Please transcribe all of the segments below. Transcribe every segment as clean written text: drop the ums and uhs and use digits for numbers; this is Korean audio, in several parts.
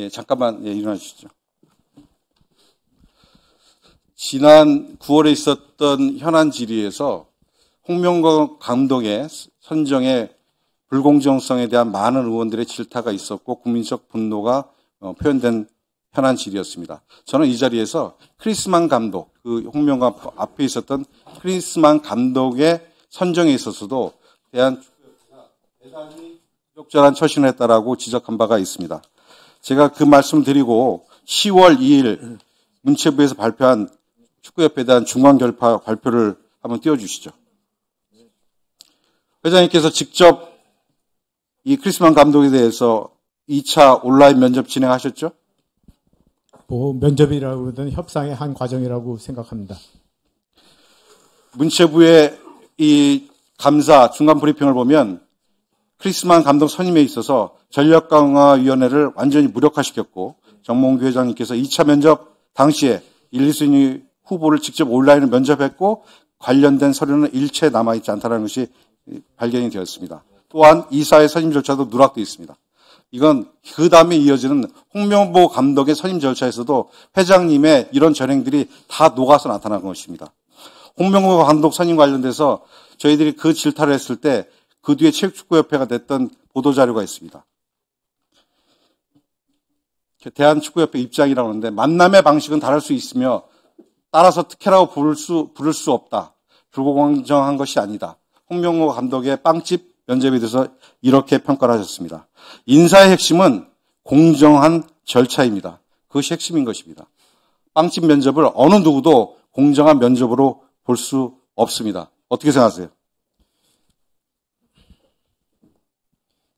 예, 잠깐만, 예, 일어나 주시죠. 지난 9월에 있었던 현안 질의에서 홍명보 감독의 선정의 불공정성에 대한 많은 의원들의 질타가 있었고 국민적 분노가 표현된 현안 질의였습니다. 저는 이 자리에서 크리스만 감독, 그 홍명보 앞에 있었던 크리스만 감독의 선정에 있어서도 대한축구협회가 대단히 부적절한 처신을 했다라고 지적한 바가 있습니다. 제가 그 말씀을 드리고 10월 2일 문체부에서 발표한 축구협회에 대한 중간결파 발표를 한번 띄워주시죠. 회장님께서 직접 이 크리스만 감독에 대해서 2차 온라인 면접 진행하셨죠? 뭐 면접이라고 그러든 협상의 한 과정이라고 생각합니다. 문체부의 이 감사 중간 브리핑을 보면 크리스만 감독 선임에 있어서 전력강화위원회를 완전히 무력화시켰고 정몽규 회장님께서 2차 면접 당시에 1, 2순위 후보를 직접 온라인으로 면접했고 관련된 서류는 일체 남아있지 않다는 것이 발견이 되었습니다. 또한 이사의 선임 절차도 누락되어 있습니다. 이건 그 다음에 이어지는 홍명보 감독의 선임 절차에서도 회장님의 이런 전행들이 다 녹아서 나타난 것입니다. 홍명보 감독 선임 관련돼서 저희들이 그 질타를 했을 때 그 뒤에 체육축구협회가 냈던 보도자료가 있습니다. 대한축구협회 입장이라고 하는데 만남의 방식은 다를 수 있으며 따라서 특혜라고 부를 수 없다. 불공정한 것이 아니다. 홍명보 감독의 빵집 면접에 대해서 이렇게 평가를 하셨습니다. 인사의 핵심은 공정한 절차입니다. 그것이 핵심인 것입니다. 빵집 면접을 어느 누구도 공정한 면접으로 볼 수 없습니다. 어떻게 생각하세요?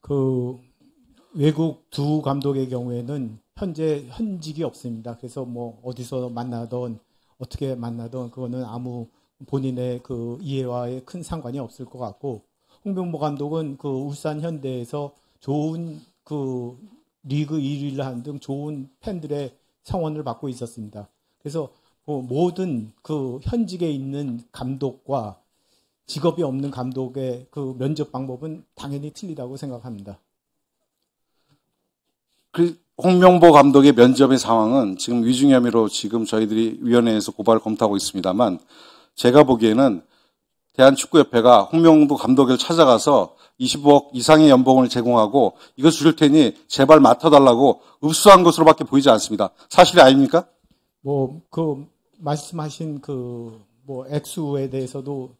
그 외국 두 감독의 경우에는 현재 현직이 없습니다. 그래서 뭐 어디서 만나던 어떻게 만나던 그거는 아무 본인의 그 이해와의 큰 상관이 없을 것 같고 홍명보 감독은 그 울산 현대에서 좋은 그 리그 1위를 한 등 좋은 팬들의 성원을 받고 있었습니다. 그래서 모든 그 현직에 있는 감독과 직업이 없는 감독의 그 면접 방법은 당연히 틀리다고 생각합니다. 그 홍명보 감독의 면접의 상황은 지금 위증 혐의로 지금 저희들이 위원회에서 고발을 검토하고 있습니다만 제가 보기에는 대한축구협회가 홍명보 감독을 찾아가서 25억 이상의 연봉을 제공하고 이거 줄 테니 제발 맡아달라고 읍수한 것으로밖에 보이지 않습니다. 사실이 아닙니까? 그 말씀하신 그 액수에 대해서도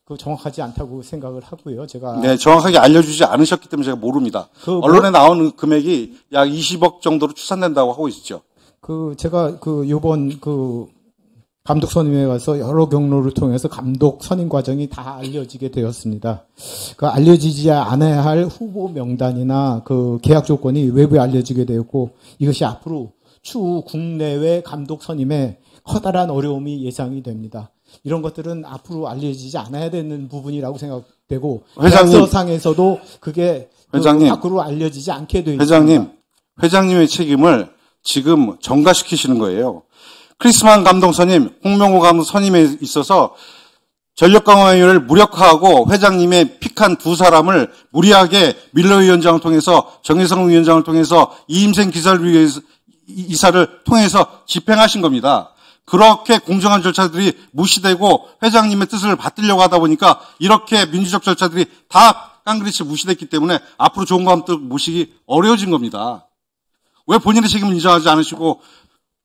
그 정확하지 않다고 생각을 하고요. 제가 네, 정확하게 알려주지 않으셨기 때문에 제가 모릅니다. 언론에 나오는 금액이 약 20억 정도로 추산된다고 하고 있죠. 제가 요번 감독 선임에 가서 여러 경로를 통해서 감독 선임 과정이 다 알려지게 되었습니다. 알려지지 않아야 할 후보 명단이나 그 계약 조건이 외부에 알려지게 되었고 이것이 앞으로 추후 국내외 감독 선임에 커다란 어려움이 예상이 됩니다. 이런 것들은 앞으로 알려지지 않아야 되는 부분이라고 생각되고 계약서상에서도 그게 밖으로 알려지지 않게 되어 있습니다. 회장님의 책임을 지금 전가시키시는 거예요. 크리스만 감독 선임, 홍명보 감독 선임에 있어서 전력강화위원회를 무력화하고 회장님의 픽한 두 사람을 무리하게 밀러 위원장을 통해서 정혜성 위원장을 통해서 이임생 이사를 통해서 집행하신 겁니다. 그렇게 공정한 절차들이 무시되고 회장님의 뜻을 받들려고 하다 보니까 이렇게 민주적 절차들이 다 깡그리치 무시됐기 때문에 앞으로 좋은 감독 모시기 어려워진 겁니다. 왜 본인의 책임을 인정하지 않으시고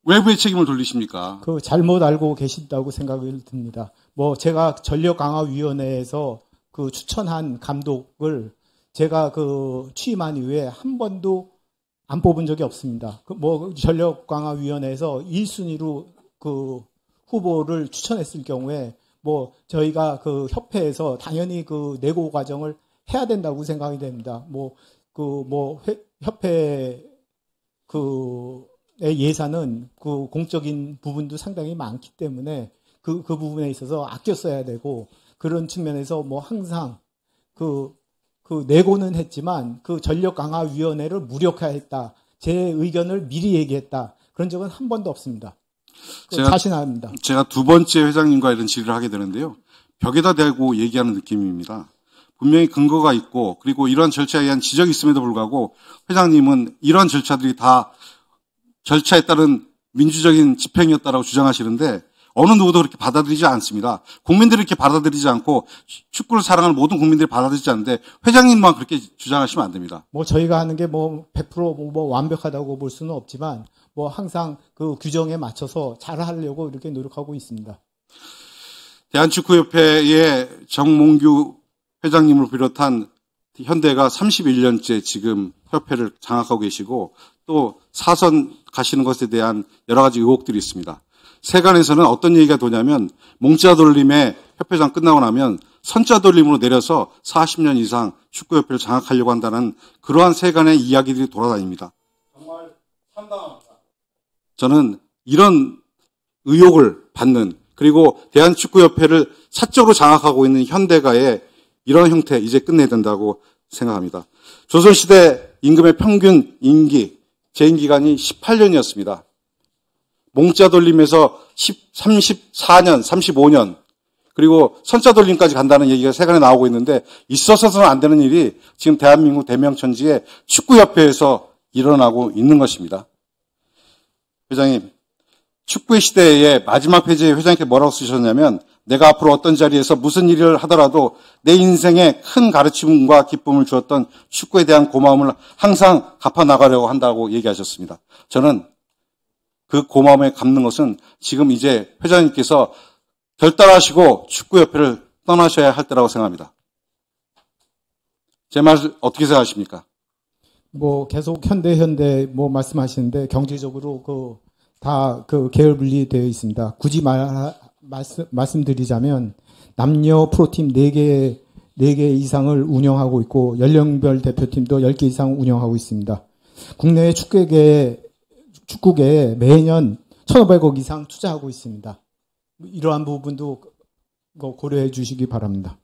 외부의 책임을 돌리십니까? 잘못 알고 계신다고 생각이 듭니다. 제가 전력강화위원회에서 추천한 감독을 제가 취임한 이후에 한 번도 안 뽑은 적이 없습니다. 전력강화위원회에서 1순위로 후보를 추천했을 경우에 저희가 협회에서 당연히 내고 과정을 해야 된다고 생각이 됩니다. 협회 의 예산은 공적인 부분도 상당히 많기 때문에 그 부분에 있어서 아껴 써야 되고 그런 측면에서 항상 내고는 했지만 전력강화위원회를 무력화했다. 제 의견을 미리 얘기했다. 그런 적은 한 번도 없습니다. 자신합니다. 제가 두 번째 회장님과 이런 질의를 하게 되는데요. 벽에다 대고 얘기하는 느낌입니다. 분명히 근거가 있고 그리고 이런 절차에 의한 지적이 있음에도 불구하고 회장님은 이런 절차들이 다 절차에 따른 민주적인 집행이었다라고 주장하시는데 어느 누구도 그렇게 받아들이지 않습니다. 국민들이 이렇게 받아들이지 않고 축구를 사랑하는 모든 국민들이 받아들이지 않는데 회장님만 그렇게 주장하시면 안 됩니다. 뭐 저희가 하는 게 뭐 100% 완벽하다고 볼 수는 없지만 뭐 항상 그 규정에 맞춰서 잘 하려고 이렇게 노력하고 있습니다. 대한축구협회의 정몽규 회장님을 비롯한 현대가 31년째 지금 협회를 장악하고 계시고 또 사선 가시는 것에 대한 여러 가지 의혹들이 있습니다. 세간에서는 어떤 얘기가 도냐면 몽자 돌림의 협회장 끝나고 나면 선자 돌림으로 내려서 40년 이상 축구협회를 장악하려고 한다는 그러한 세간의 이야기들이 돌아다닙니다. 정말 상당합니다. 저는 이런 의혹을 받는 그리고 대한축구협회를 사적으로 장악하고 있는 현대가의 이런 형태 이제 끝내야 된다고 생각합니다. 조선시대 임금의 평균 임기, 재임기간이 18년이었습니다. 몽자 돌림에서 34년, 35년, 그리고 선자 돌림까지 간다는 얘기가 세간에 나오고 있는데 있어서는 안 되는 일이 지금 대한민국 대명천지의 축구협회에서 일어나고 있는 것입니다. 회장님, 축구의 시대의 마지막 페이지에 회장님께 뭐라고 쓰셨냐면 내가 앞으로 어떤 자리에서 무슨 일을 하더라도 내 인생에 큰 가르침과 기쁨을 주었던 축구에 대한 고마움을 항상 갚아나가려고 한다고 얘기하셨습니다. 저는 그 고마움에 갚는 것은 지금 이제 회장님께서 결단하시고 축구협회를 떠나셔야 할 때라고 생각합니다. 제 말 어떻게 생각하십니까? 뭐 계속 현대 뭐 말씀하시는데 경제적으로 다 계열 분리되어 있습니다. 굳이 말씀드리자면 남녀 프로팀 4개 이상을 운영하고 있고 연령별 대표팀도 10개 이상 운영하고 있습니다. 국내의 축구계에 매년 1,500억 이상 투자하고 있습니다. 이러한 부분도 고려해 주시기 바랍니다.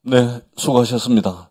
네, 수고하셨습니다.